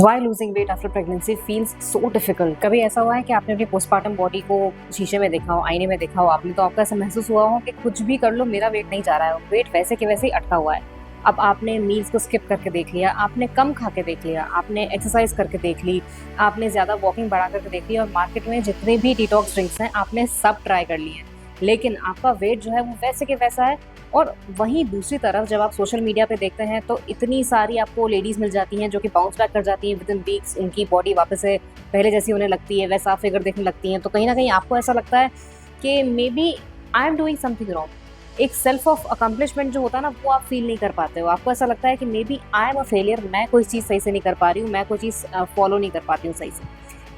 Why losing weight after pregnancy feels so difficult? कभी ऐसा हुआ है कि आपने अपनी पोस्टमार्टम बॉडी को शीशे में देखा हो, आईने में देखा हो आपने, तो आपको ऐसा महसूस हुआ हो कि कुछ भी कर लो मेरा वेट नहीं जा रहा है, वेट वैसे के वैसे ही अटका हुआ है। अब आपने मील्स को स्किप करके देख लिया, आपने कम खा के देख लिया, आपने एक्सरसाइज करके देख ली, आपने ज़्यादा वॉकिंग बढ़ा करके देख ली और मार्केट में जितने भी डिटॉक्स ड्रिंक्स हैं आपने सब ट्राई कर लिए हैं, लेकिन आपका वेट जो है वो वैसे के वैसा है। और वहीं दूसरी तरफ जब आप सोशल मीडिया पे देखते हैं तो इतनी सारी आपको लेडीज़ मिल जाती हैं जो कि बाउंस बैक कर जाती हैं विद इन वीक्स, उनकी बॉडी वापस से पहले जैसी होने लगती है, वैसा फिगर दिखने लगती हैं। तो कहीं ना कहीं आपको ऐसा लगता है कि maybe I am doing something wrong. एक सेल्फ ऑफ अकम्पलिशमेंट जो होता है ना वो आप फील नहीं कर पाते हो। आपको ऐसा लगता है कि maybe I am a failure, मैं कोई चीज़ सही से नहीं कर पा रही हूँ, मैं कोई चीज़ फॉलो नहीं कर पाती हूँ सही से।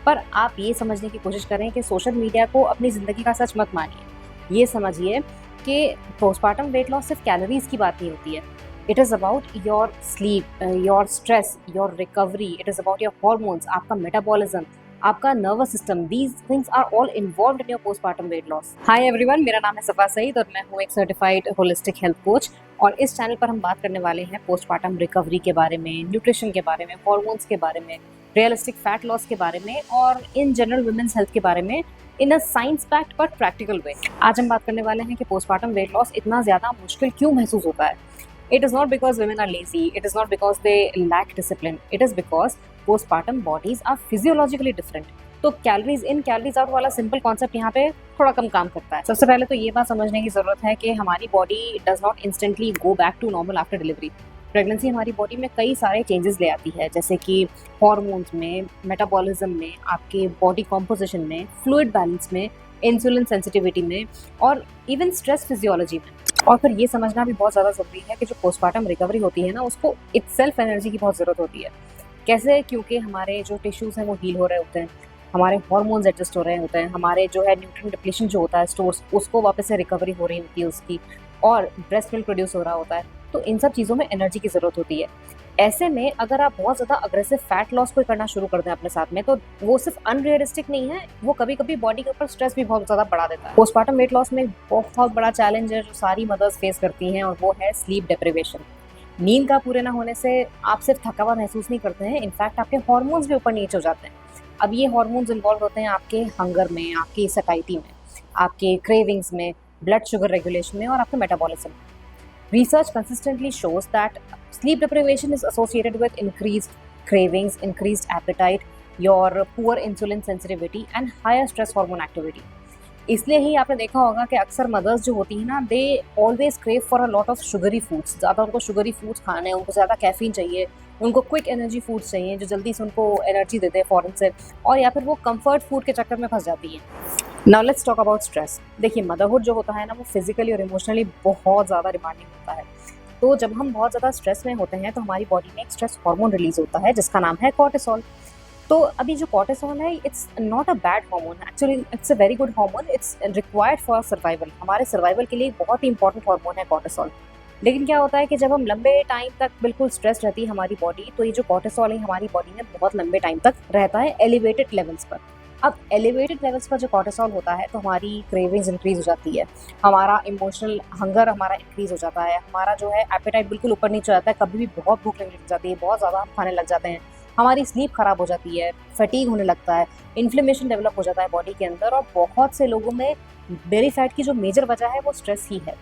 पर आप ये समझने की कोशिश करें कि सोशल मीडिया को अपनी ज़िंदगी का सच मत मानिए। ये समझिए कि पोस्टपार्टम वेट लॉस सिर्फ कैलोरीज की बात नहीं होती है। It is about your sleep, your stress, your recovery, it is about your hormones, आपका मेटाबॉलिज्म, आपका nervous system. These things are all involved in your postpartum weight loss. Hi everyone, मेरा नाम है सफा सईद और मैं हूँ एक सर्टिफाइड होलिस्टिक हेल्थ कोच। और इस चैनल पर हम बात करने वाले हैं पोस्टपार्टम रिकवरी के बारे में, न्यूट्रिशन के बारे में, हॉर्मोन्स के बारे में, रियलिस्टिक फैट लॉस के बारे में और इन जनरल वुमेन्स हेल्थ के बारे में in a science backed but practical way. आज हम बात करने वाले हैं कि पोस्टपार्टम वेट लॉस इतना ज़्यादा मुश्किल क्यों महसूस होता है। It is not because women are lazy, it is not because they lack discipline, it is because postpartum bodies are physiologically different. तो कैलोरीज इन कैलोरीज आउट वाला सिंपल कॉन्सेप्ट यहाँ पे थोड़ा कम काम करता है। सबसे पहले तो ये बात समझने की जरूरत है कि हमारी body does not instantly go back to normal after delivery. Pregnancy हमारी बॉडी में कई सारे चेंजेस ले आती है, जैसे कि हॉर्मोन्स में, मेटाबॉलिज्म में, आपके बॉडी कॉम्पोजिशन में, फ्लूइड बैलेंस में, इंसुलिन सेंसिटिविटी में और इवन स्ट्रेस फिजियोलॉजी में। और फिर ये समझना भी बहुत ज़्यादा ज़रूरी है कि जो पोस्टपार्टम रिकवरी होती है ना उसको इटसेल्फ एनर्जी की बहुत ज़रूरत होती है। कैसे? क्योंकि हमारे जो टिश्यूज़ हैं वो हील हो रहे होते हैं, हमारे हॉर्मोन्स एडजस्ट हो रहे होते हैं, हमारे जो है न्यूट्रिएंट डिप्लीशन जो होता है स्टोर्स, उसको वापस से रिकवरी हो रही होती है उसकी, और ब्रेस्ट मिल्क प्रोड्यूस हो रहा होता है। तो इन सब चीज़ों में एनर्जी की ज़रूरत होती है। ऐसे में अगर आप बहुत ज़्यादा अग्रेसिव फैट लॉस कोई करना शुरू कर दें अपने साथ में, तो वो सिर्फ अनरियलिस्टिक नहीं है, वो कभी कभी बॉडी के ऊपर स्ट्रेस भी बहुत ज़्यादा बढ़ा देता है। पोस्टपार्टम वेट लॉस में एक बहुत बड़ा चैलेंज है जो सारी मदर्स फेस करती हैं, और वो है स्लीप डिप्रिवेशन। नींद का पूरे ना होने से आप सिर्फ थकावा महसूस नहीं करते हैं, इनफैक्ट आपके हॉर्मोन्स भी ऊपर नीचे हो जाते हैं। अब ये हॉर्मोन्स इन्वॉल्व होते हैं आपके हंगर में, आपकी सटाइटी में, आपके क्रेविंग्स में, ब्लड शुगर रेगुलेशन में और आपके मेटाबॉलिज्म में। Research consistently shows that sleep deprivation is associated with increased cravings, increased appetite, your poor insulin sensitivity and higher stress hormone activity. इसलिए ही आपने देखा होगा कि अक्सर मदर्स जो होती हैं ना, they always crave for a lot of sugary foods. ज़्यादा उनको शुगरी फूड्स खाने हैं, उनको ज़्यादा कैफीन चाहिए, उनको क्विक एनर्जी फूड्स चाहिए जो जल्दी से उनको एनर्जी देते हैं फ़ौरन से, और या फिर वो कंफर्ट फूड के चक्कर में फंस जाती हैं। Now let's talk about stress. देखिए, मदरहुड जो होता है ना वो फिजिकली और इमोशनली बहुत ज़्यादा डिमांडिंग होता है। तो जब हम बहुत ज़्यादा स्ट्रेस में होते हैं तो हमारी बॉडी में एक स्ट्रेस हार्मोन रिलीज होता है जिसका नाम है कॉर्टिसोल। तो अभी जो कॉर्टिसोल है, it's not a bad hormone, actually it's a very good hormone, it's required for survival. हमारे सर्वाइवल के लिए बहुत ही इंपॉर्टेंट हार्मोन है कॉर्टिसोल। लेकिन क्या होता है कि जब हम लंबे टाइम तक बिल्कुल स्ट्रेस रहती है हमारी बॉडी, तो ये जो कॉर्टिसोल है हमारी बॉडी में बहुत लंबे टाइम तक रहता है एलिवेटेड लेवल्स पर। अब एलिवेटेड लेवल्स पर जो कॉर्टिसोल होता है तो हमारी क्रेविंग्स इंक्रीज हो जाती है, हमारा इमोशनल हंगर हमारा इंक्रीज हो जाता है, हमारा जो है एपेटाइट बिल्कुल ऊपर नीचे हो जाता है, कभी भी बहुत भूख लगने लग जाती है, बहुत ज़्यादा हम खाने लग जाते हैं, हमारी स्लीप खराब हो जाती है, फटीग होने लगता है, इन्फ्लेमेशन डेवलप हो जाता है बॉडी के अंदर। और बहुत से लोगों में बेली फैट की जो मेजर वजह है वो स्ट्रेस ही है।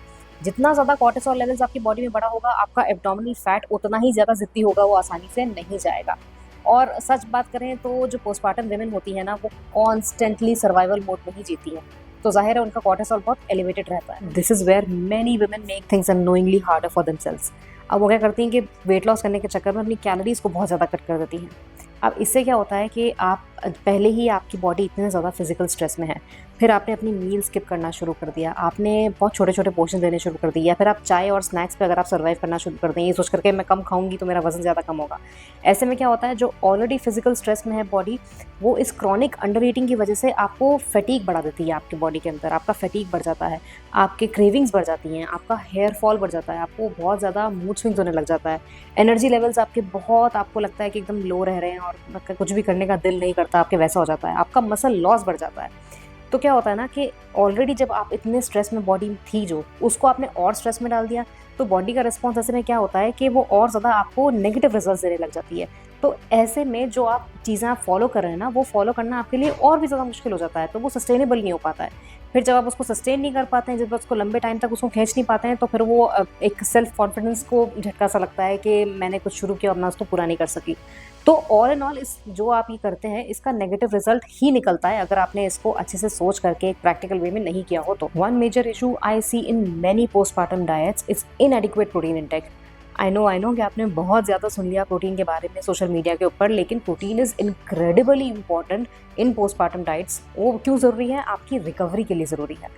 जितना ज़्यादा कॉर्टिसोल लेवल्स आपकी बॉडी में बढ़ा होगा, आपका एब्डोमिनल फैट उतना ही ज़्यादा जिद्दी होगा, वो आसानी से नहीं जाएगा। और सच बात करें तो जो पोस्टपार्टम विमेन होती है ना वो कॉन्स्टेंटली सर्वाइवल मोड में ही जीती है, तो जाहिर है उनका कॉर्टिसोल बहुत एलिवेटेड रहता है। This is where many women make things unknowingly harder for themselves. अब वो क्या करती हैं कि वेट लॉस करने के चक्कर में अपनी कैलोरीज को बहुत ज़्यादा कट कर देती हैं। अब इससे क्या होता है कि आप पहले ही आपकी बॉडी इतने ज़्यादा फिजिकल स्ट्रेस में है, फिर आपने अपनी मील स्किप करना शुरू कर दिया, आपने बहुत छोटे छोटे पोर्शन देने शुरू कर दिए, या फिर आप चाय और स्नैक्स पे अगर आप सर्वाइव करना शुरू कर दें ये सोच करके मैं कम खाऊंगी तो मेरा वजन ज़्यादा कम होगा। ऐसे में क्या होता है, जो ऑलरेडी फिजिकल स्ट्रेस में है बॉडी, वो इस क्रॉनिक अंडर ईटिंग की वजह से आपको फटीग बढ़ा देती है। आपकी बॉडी के अंदर आपका फटीग बढ़ जाता है, आपके क्रेविंग्स बढ़ जाती हैं, आपका हेयर फॉल बढ़ जाता है, आपको बहुत ज़्यादा मूड स्विंग्स होने लग जाता है, एनर्जी लेवल्स आपके बहुत, आपको लगता है कि एकदम लो रह रहे हैं और कुछ भी करने का दिल नहीं करता, आपके वैसा हो जाता है, आपका मसल लॉस बढ़ जाता है। तो क्या होता है ना कि ऑलरेडी जब आप इतने स्ट्रेस में बॉडी थी जो, उसको आपने और स्ट्रेस में डाल दिया, तो तो बॉडी का रिस्पॉन्स ऐसे में क्या होता है कि वो और ज़्यादा आपको नेगेटिव रिजल्ट देने लग जाती है। तो ऐसे में जो आप चीज़ें आप फॉलो कर रहे हैं ना, वो फॉलो करना आपके लिए और भी ज़्यादा मुश्किल हो जाता है, तो वो सस्टेनेबल नहीं हो पाता है। फिर जब आप उसको सस्टेन नहीं कर पाते हैं, जब उसको लंबे टाइम तक उसको खींच नहीं पाते हैं, तो फिर वो एक सेल्फ कॉन्फिडेंस को झटका सा लगता है कि मैंने कुछ शुरू किया और मैं उसको पूरा नहीं कर सकी। तो ऑल इन ऑल इस जो आप ये करते हैं, इसका नेगेटिव रिजल्ट ही निकलता है अगर आपने इसको अच्छे से सोच करके एक प्रैक्टिकल वे में नहीं किया हो तो। One major issue I see in many postpartum diets is inadequate protein intake. I know कि आपने बहुत ज़्यादा सुन लिया प्रोटीन के बारे में सोशल मीडिया के ऊपर, लेकिन protein is incredibly important in postpartum diets. वो क्यों ज़रूरी है? आपकी रिकवरी के लिए ज़रूरी है,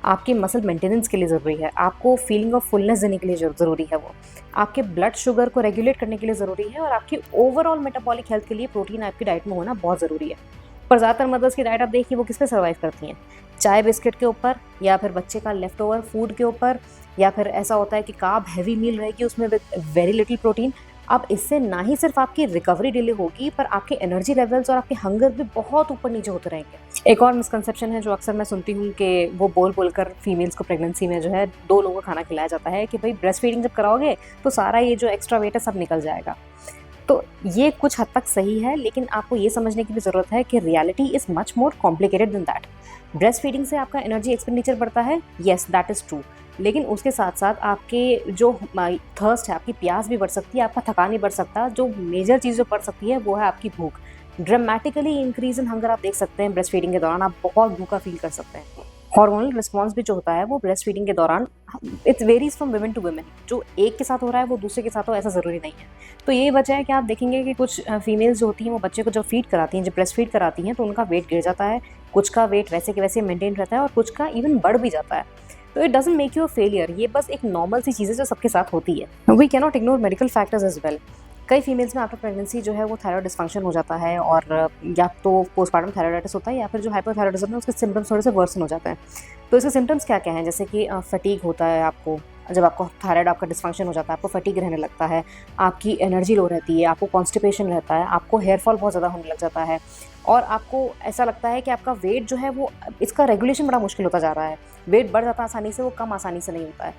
आपके मसल मेंटेनेंस के लिए ज़रूरी है, आपको फीलिंग ऑफ फुलनेस देने के लिए ज़रूरी है, वो आपके ब्लड शुगर को रेगुलेट करने के लिए ज़रूरी है, और आपकी ओवरऑल मेटाबॉलिक हेल्थ के लिए प्रोटीन आपकी डाइट में होना बहुत ज़रूरी है। पर ज़्यादातर मदर्स की डाइट आप देखिए वो किस पे सर्वाइव करती हैं? चाय बिस्किट के ऊपर, या फिर बच्चे का लेफ्ट ओवर फूड के ऊपर, या फिर ऐसा होता है कि कार्ब हैवी मील रहेगी उसमें विद वेरी लिटिल प्रोटीन। अब इससे ना ही सिर्फ आपकी रिकवरी डिले होगी, पर आपके एनर्जी लेवल्स और आपके हंगर भी बहुत ऊपर नीचे होते रहेंगे। एक और मिसकंसेप्शन है जो अक्सर मैं सुनती हूँ कि वो बोलकर फीमेल्स को प्रेगनेंसी में जो है 2 लोगों का खाना खिलाया जाता है कि भाई ब्रेस्ट फीडिंग जब कराओगे तो सारा ये जो एक्स्ट्रा वेट है सब निकल जाएगा। तो ये कुछ हद तक सही है, लेकिन आपको ये समझने की भी ज़रूरत है कि reality is much more complicated then that. Breast feeding से आपका एनर्जी एक्सपेंडिचर बढ़ता है, येस दैट इज़ ट्रू, लेकिन उसके साथ साथ आपके जो थर्स्ट है, आपकी प्यास भी बढ़ सकती है, आपका थकान भी बढ़ सकता है। जो मेजर चीज़ जो बढ़ सकती है वो है आपकी भूख। ड्रामेटिकली इंक्रीज इन हंगर आप देख सकते हैं ब्रेस्ट फीडिंग के दौरान, आप बहुत भूखा फील कर सकते हैं। हार्मोनल रिस्पॉन्स भी जो होता है वो ब्रेस्ट फीडिंग के दौरान it's varies from women to women. जो एक के साथ हो रहा है वो दूसरे के साथ हो ऐसा ज़रूरी नहीं है। तो यही वजह है कि आप देखेंगे कि कुछ फीमेल्स जो होती हैं वो बच्चे को जब फीड कराती हैं, जब ब्रेस्ट फीड कराती हैं, तो उनका वेट गिर जाता है, कुछ का वेट वैसे के वैसे मेंटेन रहता है और कुछ का इवन बढ़ भी जाता है। तो it doesn't make you a failure, ये बस एक नॉर्मल सी चीज़ है जो सबके साथ होती है। We cannot ignore medical factors as well. कई फीमेल्स में आफ्टर प्रेगनेंसी जो है वो थायराइड डिस्फंक्शन हो जाता है, और या तो पोस्टपार्टम थायराइडाइटिस होता है या फिर जो हाइपोथायराइडिज्म है उसके सिम्टम्स थोड़े से वर्सन हो जाते हैं। तो इसके सिम्टम्स क्या क्या हैं? जैसे कि फटीग होता है आपको, जब आपको थायराइड आपका डिस्फंक्शन हो जाता है आपको फटीग रहने लगता है, आपकी एनर्जी लो रहती है, आपको कॉन्स्टिपेशन रहता है, आपको हेयर फॉल बहुत ज़्यादा होने लग जाता है, और आपको ऐसा लगता है कि आपका वेट जो है वो इसका रेगुलेशन बड़ा मुश्किल होता जा रहा है। वेट बढ़ जाता है आसानी से, वो कम आसानी से नहीं होता है।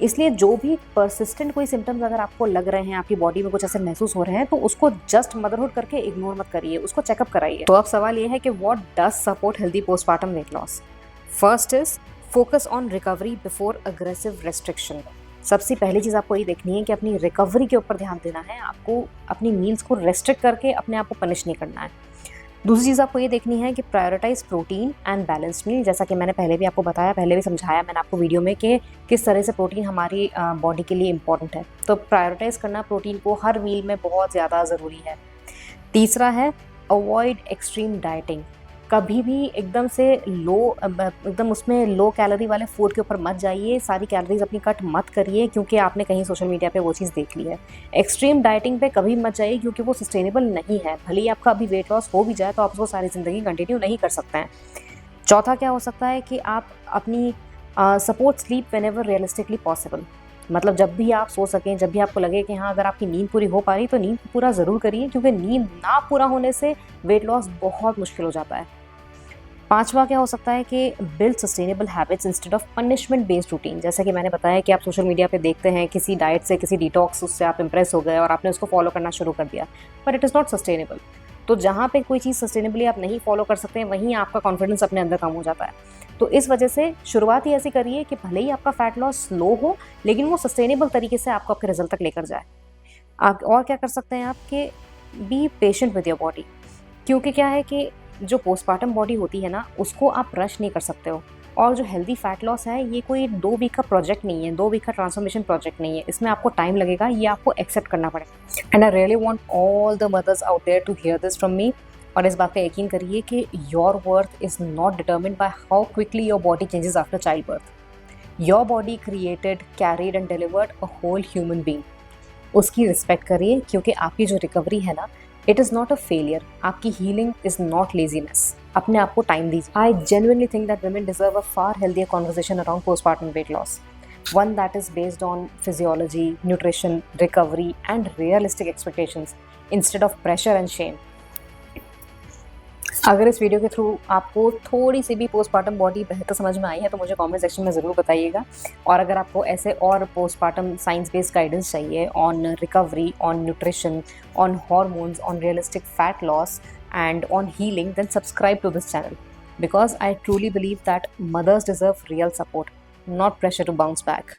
इसलिए जो भी परसिस्टेंट कोई सिम्टम्स अगर आपको लग रहे हैं, आपकी बॉडी में कुछ ऐसे महसूस हो रहे हैं, तो उसको जस्ट मदरहुड करके इग्नोर मत करिए, उसको चेकअप कराइए। तो अब सवाल ये है कि what does support healthy postpartum weight loss? First is focus on recovery before aggressive restriction. सबसे पहली चीज़ आपको ये देखनी है कि अपनी रिकवरी के ऊपर ध्यान देना है, आपको अपनी मील्स को रेस्ट्रिक्ट करके अपने आप को पनिश नहीं करना है। दूसरी चीज़ आपको ये देखनी है कि प्रायोरिटाइज प्रोटीन एंड बैलेंस्ड मील। जैसा कि मैंने पहले भी आपको बताया, पहले भी समझाया मैंने आपको वीडियो में कि किस तरह से प्रोटीन हमारी बॉडी के लिए इंपॉर्टेंट है। तो प्रायोरिटाइज करना प्रोटीन को हर मील में बहुत ज़्यादा ज़रूरी है। तीसरा है अवॉइड एक्सट्रीम डाइटिंग। कभी भी एकदम से एकदम उसमें लो कैलोरी वाले फूड के ऊपर मत जाइए, सारी कैलोरीज अपनी कट मत करिए क्योंकि आपने कहीं सोशल मीडिया पे वो चीज़ देख ली है। एक्सट्रीम डाइटिंग पे कभी मत जाइए क्योंकि वो सस्टेनेबल नहीं है। भले ही आपका अभी वेट लॉस हो भी जाए तो आप उसको सारी ज़िंदगी कंटिन्यू नहीं कर सकते हैं। चौथा क्या हो सकता है कि आप अपनी support sleep whenever realistically possible. मतलब जब भी आप सो सकें, जब भी आपको लगे कि हाँ अगर आपकी नींद पूरी हो पा रही तो नींद को पूरा ज़रूर करिए, क्योंकि नींद ना पूरा होने से वेट लॉस बहुत मुश्किल हो जाता है। पांचवा क्या हो सकता है कि build sustainable habits instead of punishment based routine. जैसा कि मैंने बताया कि आप सोशल मीडिया पे देखते हैं किसी डाइट से, किसी डिटॉक्स, उससे आप इंप्रेस हो गए और आपने उसको फॉलो करना शुरू कर दिया, पर इट इज़ नॉट सस्टेनेबल। तो जहाँ पे कोई चीज़ सस्टेनेबली आप नहीं फॉलो कर सकते हैं, वहीं आपका कॉन्फिडेंस अपने अंदर कम हो जाता है। तो इस वजह से शुरुआत ही ऐसी करिए कि भले ही आपका फैट लॉस स्लो हो, लेकिन वो सस्टेनेबल तरीके से आपको आपके रिजल्ट तक लेकर जाए। आप और क्या कर सकते हैं आप कि be patient with your body, क्योंकि क्या है कि जो पोस्टपार्टम बॉडी होती है ना, उसको आप रश नहीं कर सकते हो। और जो हेल्दी फैट लॉस है ये कोई 2 वीक का प्रोजेक्ट नहीं है, 2 वीक का ट्रांसफॉर्मेशन प्रोजेक्ट नहीं है। इसमें आपको टाइम लगेगा, ये आपको एक्सेप्ट करना पड़ेगा। And I really want all the mothers out there to hear this from me. और इस बात का यकीन करिए कि your worth is not determined by how quickly your body changes after childbirth. Your body created, carried and delivered a whole human being. उसकी respect करिए, क्योंकि आपकी जो रिकवरी है ना, it is not a failure. आपकी healing is not laziness. अपने आप को टाइम दीजिए। I genuinely think that women deserve a far healthier conversation around postpartum weight loss, one that is based on physiology, nutrition, recovery and realistic expectations instead of pressure and shame. अगर इस video के through आपको थोड़ी सी भी postpartum body बेहतर समझ में आई है तो मुझे कमेंट सेक्शन में ज़रूर बताइएगा। और अगर आपको ऐसे और पोस्टपार्टम साइंस बेस्ड गाइडेंस चाहिए on recovery, on nutrition, on hormones, on realistic fat loss and on healing, then subscribe to this channel because I truly believe that mothers deserve real support, not pressure to bounce back.